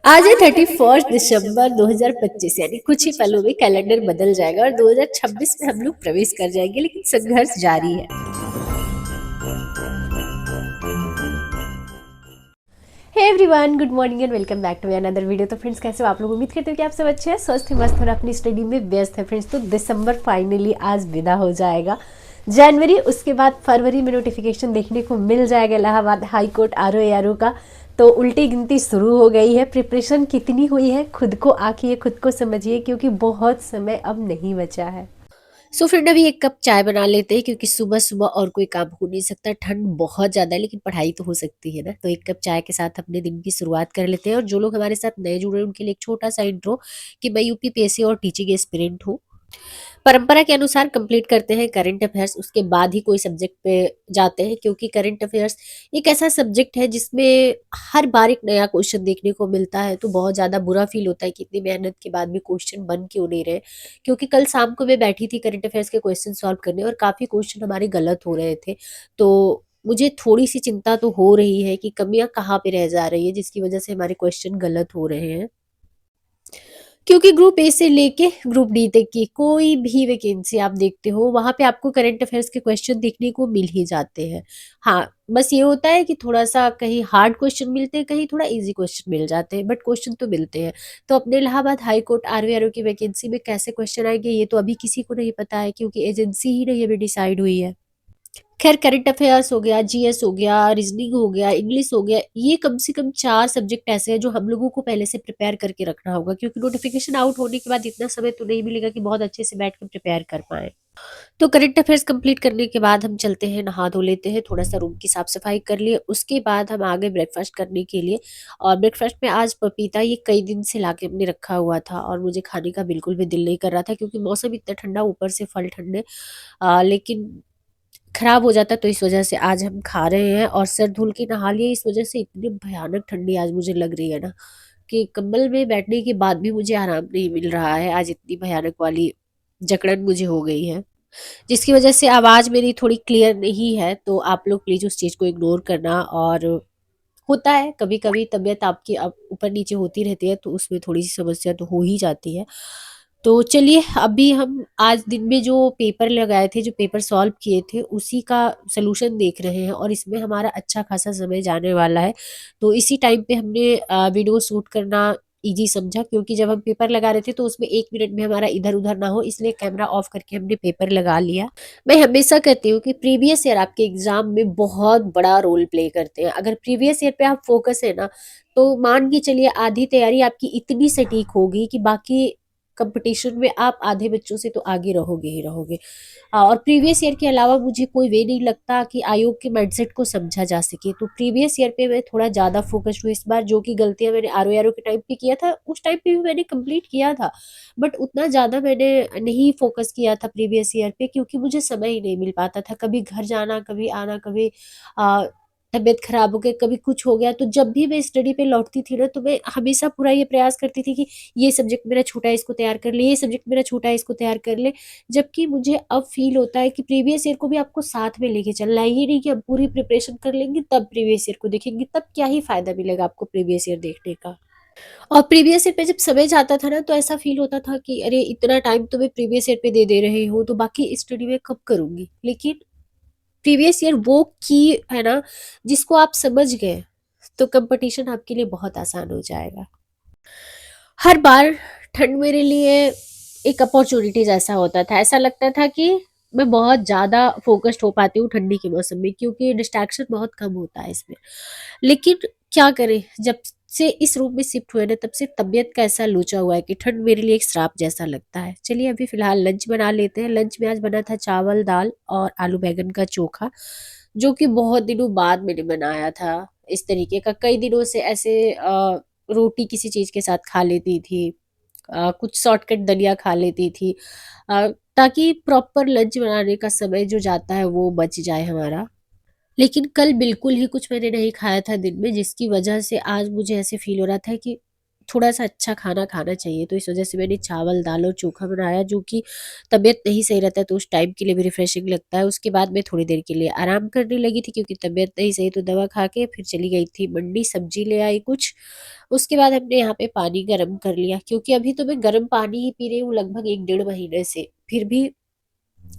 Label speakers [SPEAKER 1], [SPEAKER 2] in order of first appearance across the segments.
[SPEAKER 1] आज है 31 दिसंबर 2025, यानी कुछ ही पलों में कैलेंडर बदल जाएगा और 2026 में हम लोग प्रवेश कर जाएंगे, लेकिन संघर्ष जारी है। Hey everyone, good morning and welcome back to another video. तो फ्रेंड्स, कैसे हो आप लोग? उम्मीद करते हो कि आप सब अच्छे हैं, स्वस्थ हैं, मस्त और अपनी स्टडी में व्यस्त है। फ्रेंड्स, तो दिसंबर फाइनली आज विदा हो जाएगा। जनवरी, उसके बाद फरवरी में नोटिफिकेशन देखने को मिल जाएगा इलाहाबाद हाई कोर्ट RO का। तो उल्टी गिनती शुरू हो गई है। प्रिपरेशन कितनी हुई है खुद को आंकिए, खुद को समझिए, क्योंकि बहुत समय अब नहीं बचा है। सो फ्रेंड, अभी एक कप चाय बना लेते हैं, क्योंकि सुबह सुबह और कोई काम हो नहीं सकता। ठंड बहुत ज़्यादा है, लेकिन पढ़ाई तो हो सकती है ना। तो एक कप चाय के साथ अपने दिन की शुरुआत कर लेते हैं। और जो लोग हमारे साथ नए जुड़े हैं, उनके लिए एक छोटा सा इंट्रो कि मैं UPPSC और टीचिंग एस्पिरेंट हूँ। परंपरा के अनुसार कंप्लीट करते हैं करंट अफेयर्स, उसके बाद ही कोई सब्जेक्ट पे जाते हैं, क्योंकि करंट अफेयर्स एक ऐसा सब्जेक्ट है जिसमें हर बार एक नया क्वेश्चन देखने को मिलता है। तो बहुत ज़्यादा बुरा फील होता है कि इतनी मेहनत के बाद भी क्वेश्चन बन क्यों नहीं रहे। क्योंकि कल शाम को मैं बैठी थी करंट अफेयर्स के क्वेश्चन सॉल्व करने, और काफ़ी क्वेश्चन हमारे गलत हो रहे थे। तो मुझे थोड़ी सी चिंता तो हो रही है कि कमियां कहाँ पे रह जा रही है, जिसकी वजह से हमारे क्वेश्चन गलत हो रहे हैं। क्योंकि ग्रुप ए से लेके ग्रुप डी तक की कोई भी वैकेंसी आप देखते हो, वहां पे आपको करंट अफेयर्स के क्वेश्चन देखने को मिल ही जाते हैं। हाँ, बस ये होता है कि थोड़ा सा कहीं हार्ड क्वेश्चन मिलते हैं, कहीं थोड़ा इजी क्वेश्चन मिल जाते हैं, बट क्वेश्चन तो मिलते हैं। तो अपने इलाहाबाद हाई कोर्ट RO की वैकेंसी में कैसे क्वेश्चन आएंगे, ये तो अभी किसी को नहीं पता है, क्योंकि एजेंसी ही नहीं अभी डिसाइड हुई है। खैर, करंट अफेयर्स हो गया, GS हो गया, रीजनिंग हो गया, इंग्लिश हो गया, ये कम से कम 4 सब्जेक्ट ऐसे हैं जो हम लोगों को पहले से प्रिपेयर करके रखना होगा, क्योंकि नोटिफिकेशन आउट होने के बाद इतना समय तो नहीं मिलेगा कि बहुत अच्छे से बैठ कर प्रिपेयर कर पाए। तो करंट अफेयर्स कंप्लीट करने के बाद हम चलते हैं, नहा धो लेते हैं, थोड़ा सा रूम की साफ सफाई कर लिए, उसके बाद हम आगे ब्रेकफास्ट करने के लिए। और ब्रेकफास्ट में आज पपीता, ये कई दिन से लाके हमने रखा हुआ था और मुझे खाने का बिल्कुल भी दिल नहीं कर रहा था, क्योंकि मौसम इतना ठंडा, ऊपर से फल ठंडे। लेकिन खराब हो जाता, तो इस वजह से आज हम खा रहे हैं। और सर धुल के नहा लिए, इस वजह से इतनी भयानक ठंडी आज मुझे लग रही है ना, कि कंबल में बैठने के बाद भी मुझे आराम नहीं मिल रहा है। आज इतनी भयानक वाली जकड़न मुझे हो गई है, जिसकी वजह से आवाज मेरी थोड़ी क्लियर नहीं है। तो आप लोग प्लीज उस चीज को इग्नोर करना। और होता है, कभी कभी तबीयत आपकी ऊपर नीचे होती रहती है, तो उसमें थोड़ी सी समस्या तो हो ही जाती है। तो चलिए, अभी हम आज दिन में जो पेपर लगाए थे, जो पेपर सॉल्व किए थे, उसी का सलूशन देख रहे हैं, और इसमें हमारा अच्छा खासा समय जाने वाला है। तो इसी टाइम पे हमने वीडियो शूट करना इजी समझा, क्योंकि जब हम पेपर लगा रहे थे तो उसमें 1 मिनट में हमारा इधर उधर ना हो, इसलिए कैमरा ऑफ करके हमने पेपर लगा लिया। मैं हमेशा कहती हूँ कि प्रीवियस ईयर आपके एग्जाम में बहुत बड़ा रोल प्ले करते हैं। अगर प्रीवियस ईयर पे आप फोकस है ना, तो मान के चलिए आधी तैयारी आपकी इतनी सटीक होगी कि बाकी कंपटीशन में आप आधे बच्चों से तो आगे रहोगे ही रहोगे। और प्रीवियस ईयर के अलावा मुझे कोई वे नहीं लगता कि आयोग के माइंडसेट को समझा जा सके। तो प्रीवियस ईयर पे मैं थोड़ा ज़्यादा फोकस हूँ इस बार। जो कि गलतियां मैंने RO के टाइम पे किया था, उस टाइम पे भी मैंने कंप्लीट किया था, बट उतना ज़्यादा मैंने नहीं फोकस किया था प्रीवियस ईयर पे, क्योंकि मुझे समय ही नहीं मिल पाता था। कभी घर जाना, कभी आना, कभी आ, तबीयत खराब हो गई, कभी कुछ हो गया। तो जब भी मैं स्टडी पे लौटती थी ना, तो मैं हमेशा पूरा ये प्रयास करती थी कि ये सब्जेक्ट मेरा छूटा है, इसको तैयार कर ले, ये सब्जेक्ट मेरा छूटा है, इसको तैयार कर ले। जबकि मुझे अब फील होता है कि प्रीवियस ईयर को भी आपको साथ में लेके चलना है। ये नहीं कि हम पूरी प्रिपरेशन कर लेंगे तब प्रीवियस ईयर को देखेंगे, तब क्या ही फायदा मिलेगा आपको प्रीवियस ईयर देखने का। और प्रीवियस ईयर पे जब समय जाता था ना, तो ऐसा फील होता था कि अरे, इतना टाइम तो मैं प्रीवियस ईयर पे दे रही हूँ, तो बाकी स्टडी में कब करूंगी। लेकिन प्रीवियस ईयर वो की है ना, जिसको आप समझ गए, तो कंपटीशन आपके लिए बहुत आसान हो जाएगा। हर बार ठंड मेरे लिए एक अपॉर्चुनिटी जैसा होता था। ऐसा लगता था कि मैं बहुत ज़्यादा फोकस्ड हो पाती हूँ ठंडी के मौसम में, क्योंकि डिस्ट्रैक्शन बहुत कम होता है इसमें। लेकिन क्या करें, जब से इस रूम में शिफ्ट हुए ना, तब से तबीयत का ऐसा लोचा हुआ है कि ठंड मेरे लिए एक श्राप जैसा लगता है। चलिए, अभी फिलहाल लंच बना लेते हैं। लंच में आज बना था चावल, दाल और आलू बैंगन का चोखा, जो कि बहुत दिनों बाद मैंने बनाया था। इस तरीके का कई दिनों से ऐसे रोटी किसी चीज़ के साथ खा लेती थी, कुछ शॉर्टकट दलिया खा लेती थी, ताकि प्रॉपर लंच बनाने का समय जो जाता है वो बच जाए हमारा। लेकिन कल बिल्कुल ही कुछ मैंने नहीं खाया था दिन में, जिसकी वजह से आज मुझे ऐसे फील हो रहा था कि थोड़ा-सा अच्छा खाना खाना चाहिए। तो इस वज़ह से मैंने चावल, दाल और चोखा बनाया, जो कि तबीयत नहीं सही रहता है तो उस टाइम के लिए भी रिफ्रेशिंग लगता है। उसके बाद मैं थोड़ी देर के लिए आराम करने लगी थी क्योंकि तबीयत नहीं सही, तो दवा खा के फिर चली गई थी मंडी, सब्ज़ी ले आई कुछ। उसके बाद हमने यहाँ पे पानी गरम कर लिया, क्योंकि अभी तो मैं गरम पानी ही पी रही हूँ लगभग 1 डेढ़ महीने से। फिर भी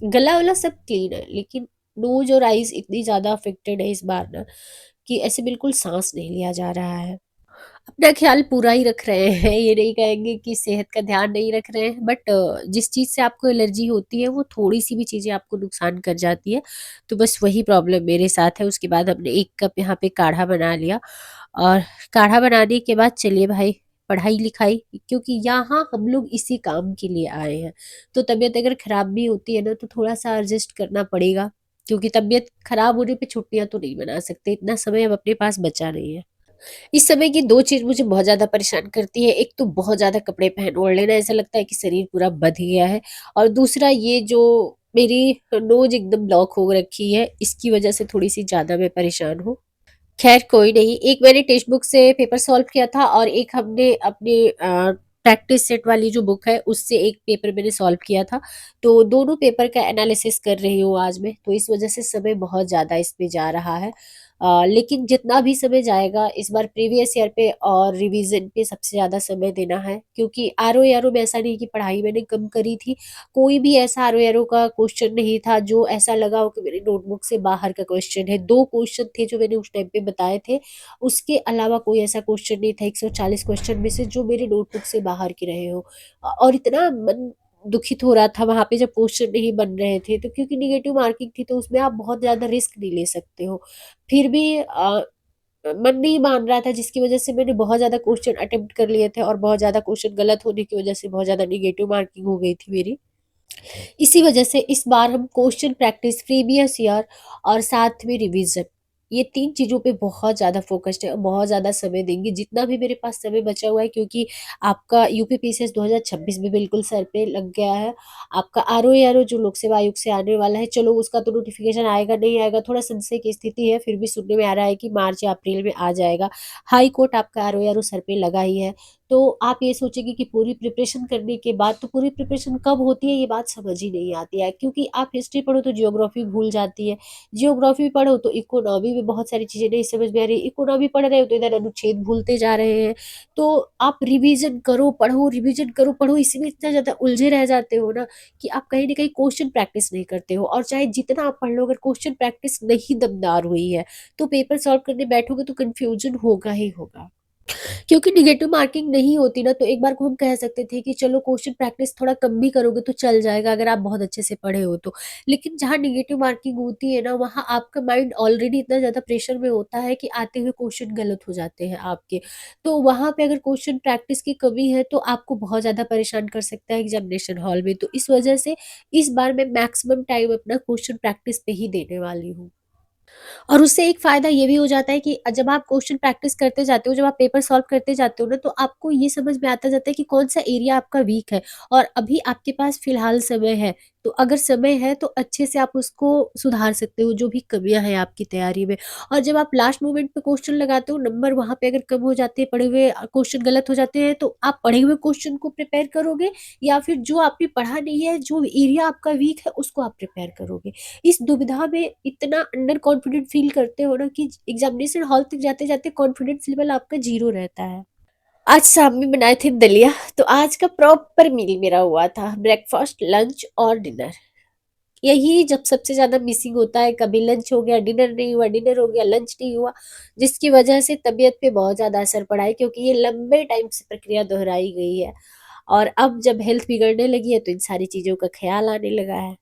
[SPEAKER 1] गला-वला सब क्लीन है, लेकिन नोज़ और आइज़ इतनी ज़्यादा अफ़ेक्टेड है इस बार ना, कि ऐसे बिल्कुल साँस नहीं लिया जा रहा है। अपना ख्याल पूरा ही रख रहे हैं, ये नहीं कहेंगे कि सेहत का ध्यान नहीं रख रहे हैं, बट जिस चीज़ से आपको एलर्जी होती है वो थोड़ी-सी भी चीज़ें आपको नुकसान कर जाती है। तो बस वही प्रॉब्लम मेरे साथ है। उसके बाद हमने 1 कप यहाँ पे काढ़ा बना लिया, और काढ़ा बनाने के बाद चलिए भाई पढ़ाई-लिखाई, क्योंकि यहाँ हम लोग इसी काम के लिए आए हैं। तो तबीयत अगर खराब भी होती है ना, तो थोड़ा-सा एडजस्ट करना पड़ेगा, क्योंकि तबीयत खराब होने पे छुट्टियाँ तो नहीं मना सकते, इतना समय अब अपने पास बचा नहीं है। इस समय की 2 चीज़ मुझे बहुत ज़्यादा परेशान करती है। एक तो बहुत ज़्यादा कपड़े पहन ओढ़ लेना, ऐसा लगता है कि शरीर पूरा बँध गया है, और दूसरा ये जो मेरी नोज़ एकदम ब्लॉक हो रखी है, इसकी वज़ह से थोड़ी-सी ज़्यादा मैं परेशान हूँ। ख़ैर कोई नहीं, एक मैंने टेक्स्ट बुक से पेपर सॉल्व किया था, और एक हमने अपने प्रैक्टिस सेट वाली जो बुक है उससे एक पेपर मैंने सॉल्व किया था। तो दोनों पेपर का एनालिसिस कर रही हूँ आज मैं, तो इस वज़ह से समय बहुत ज़्यादा इसमें जा रहा है। लेकिन जितना भी समय जाएगा इस बार प्रीवियस ईयर पे और रिवीजन पे सबसे ज़्यादा समय देना है, क्योंकि आरओ-एआरओ में ऐसा नहीं कि पढ़ाई मैंने कम करी थी। कोई भी ऐसा आरओ-एआरओ का क्वेश्चन नहीं था जो ऐसा लगा हो कि मेरी नोटबुक से बाहर का क्वेश्चन है। 2 क्वेश्चन थे जो मैंने उस टाइम पे बताए थे, उसके अलावा कोई ऐसा क्वेश्चन नहीं था 140 क्वेश्चन में से जो मेरे नोटबुक से बाहर के रहे हो। और इतना मन दुखित हो रहा था वहाँ पे जब क्वेश्चन नहीं बन रहे थे, तो क्योंकि नेगेटिव मार्किंग थी तो उसमें आप बहुत ज़्यादा रिस्क नहीं ले सकते हो। फिर भी मन नहीं मान रहा था, जिसकी वज़ह से मैंने बहुत ज़्यादा क्वेश्चन अटेम्प्ट कर लिए थे, और बहुत ज़्यादा क्वेश्चन गलत होने की वज़ह से बहुत ज़्यादा नेगेटिव मार्किंग हो गई थी मेरी। इसी वजह से इस बार हम क्वेश्चन प्रैक्टिस, प्रीवियस ईयर और साथ में रिवीजन, ये 3 चीज़ों पे बहुत ज़्यादा फ़ोकस्ड है और बहुत ज़्यादा समय देंगे, जितना भी मेरे पास समय बचा हुआ है, क्योंकि आपका यूपी पीसीएस 2026 भी बिल्कुल सर पे लग गया है। आपका आरओ-एआरओ जो लोक सेवा आयोग से आने वाला है, चलो उसका तो नोटिफ़िकेशन आएगा, नहीं आएगा, थोड़ा संशय की स्थिति है, फिर भी सुनने में आ रहा है कि मार्च या अप्रैल में आ जाएगा। हाई कोर्ट आपका आरओ-एआरओ सर पे लगा ही है। तो आप ये सोचेंगे कि पूरी प्रिपरेशन करने के बाद, तो पूरी प्रिपरेशन कब होती है ये बात समझ ही नहीं आती है, क्योंकि आप हिस्ट्री पढ़ो तो जियोग्राफी भूल जाती है, जियोग्राफी पढ़ो तो इकोनॉमी में बहुत सारी चीज़ें नहीं समझ में आ रही, इकोनॉमी पढ़ रहे हो तो इधर अनुच्छेद भूलते जा रहे हैं। तो आप रिवीजन करो, पढ़ो, रिवीजन करो, पढ़ो, इसी में इतना ज़्यादा उलझे रह जाते हो ना, कि आप कहीं न कहीं क्वेश्चन प्रैक्टिस नहीं करते हो, और चाहे जितना आप पढ़ लो, अगर क्वेश्चन प्रैक्टिस नहीं दमदार हुई है, तो पेपर सॉल्व करने बैठोगे तो कन्फ्यूजन होगा ही होगा। क्योंकि नेगेटिव मार्किंग नहीं होती ना, तो एक बार को हम कह सकते थे कि चलो क्वेश्चन प्रैक्टिस थोड़ा कम भी करोगे तो चल जाएगा, अगर आप बहुत अच्छे से पढ़े हो तो। लेकिन जहाँ नेगेटिव मार्किंग होती है ना, वहाँ आपका माइंड ऑलरेडी इतना ज़्यादा प्रेशर में होता है कि आते हुए क्वेश्चन गलत हो जाते हैं आपके। तो वहाँ पे अगर क्वेश्चन प्रैक्टिस की कमी है तो आपको बहुत ज़्यादा परेशान कर सकता है एग्जामिनेशन हॉल में। तो इस वजह से इस बार मैं मैक्सिमम टाइम अपना क्वेश्चन प्रैक्टिस पे ही देने वाली हूँ। और उससे एक फ़ायदा ये भी हो जाता है कि जब आप क्वेश्चन प्रैक्टिस करते जाते हो, जब आप पेपर सॉल्व करते जाते हो ना, तो आपको ये समझ में आता जाता है कि कौन-सा एरिया आपका वीक है, और अभी आपके पास फ़िलहाल समय है। तो अगर समय है तो अच्छे से आप उसको सुधार सकते हो, जो भी कमियाँ हैं आपकी तैयारी में। और जब आप लास्ट मोमेंट पे क्वेश्चन लगाते हो, नंबर वहाँ पे अगर कम हो जाते हैं, पढ़े हुए क्वेश्चन गलत हो जाते हैं, तो आप पढ़े हुए क्वेश्चन को प्रिपेयर करोगे, या फिर जो आपने पढ़ा नहीं है, जो एरिया आपका वीक है, उसको आप प्रिपेयर करोगे। इस दुविधा में इतना अंडर कॉन्फिडेंट फील करते हो ना, कि एग्जामिनेशन हॉल तक जाते-जाते कॉन्फिडेंस लेवल आपका 0 रहता है। आज शाम में बनाए थे दलिया, तो आज का प्रॉपर मील मेरा हुआ था, ब्रेकफास्ट, लंच और डिनर। यही जब सबसे ज़्यादा मिसिंग होता है, कभी लंच हो गया, डिनर नहीं हुआ, डिनर हो गया, लंच नहीं हुआ, जिसकी वजह से तबीयत पे बहुत ज़्यादा असर पड़ा है, क्योंकि ये लंबे टाइम से प्रक्रिया दोहराई गई है। और अब जब हेल्थ बिगड़ने लगी है, तो इन सारी चीज़ों का ख़्याल आने लगा है।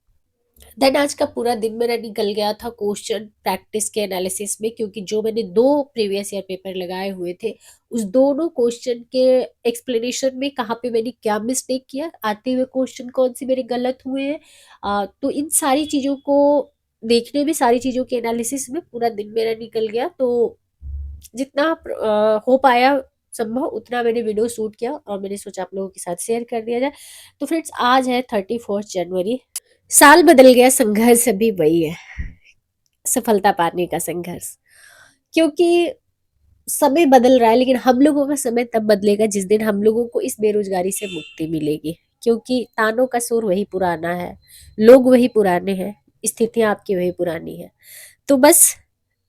[SPEAKER 1] देन आज का पूरा दिन मेरा निकल गया था क्वेश्चन प्रैक्टिस के एनालिसिस में, क्योंकि जो मैंने 2 प्रीवियस ईयर पेपर लगाए हुए थे, उस दोनों क्वेश्चन के एक्सप्लेनेशन में कहाँ पे मैंने क्या मिस्टेक किया, आते हुए क्वेश्चन कौन-से मेरे गलत हुए हैं। तो इन सारी चीज़ों को देखने में, सारी चीज़ों के एनालिसिस में पूरा दिन मेरा निकल गया। तो जितना हो पाया संभव उतना मैंने वीडियो शूट किया, और मैंने सोचा आप लोगों के साथ शेयर कर दिया जाए। तो फ्रेंड्स, आज है 31 जनवरी। साल बदल गया, संघर्ष अभी वही है, सफलता पाने का संघर्ष। क्योंकि समय बदल रहा है, लेकिन हम लोगों का समय तब बदलेगा जिस दिन हम लोगों को इस बेरोजगारी से मुक्ति मिलेगी। क्योंकि तानों का सुर वही पुराना है, लोग वही पुराने हैं, स्थितियां आपकी वही पुरानी है। तो बस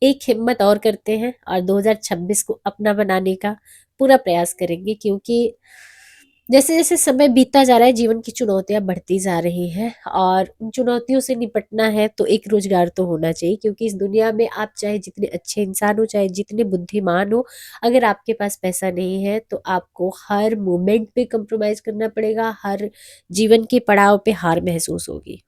[SPEAKER 1] एक हिम्मत और करते हैं और 2026 को अपना बनाने का पूरा प्रयास करेंगे। क्योंकि जैसे जैसे समय बीतता जा रहा है, जीवन की चुनौतियां बढ़ती जा रही हैं और उन चुनौतियों से निपटना है तो एक रोजगार तो होना चाहिए। क्योंकि इस दुनिया में आप चाहे जितने अच्छे इंसान हो, चाहे जितने बुद्धिमान हो, अगर आपके पास पैसा नहीं है तो आपको हर मोमेंट पे कंप्रोमाइज करना पड़ेगा, हर जीवन के पड़ाव पे हार महसूस होगी।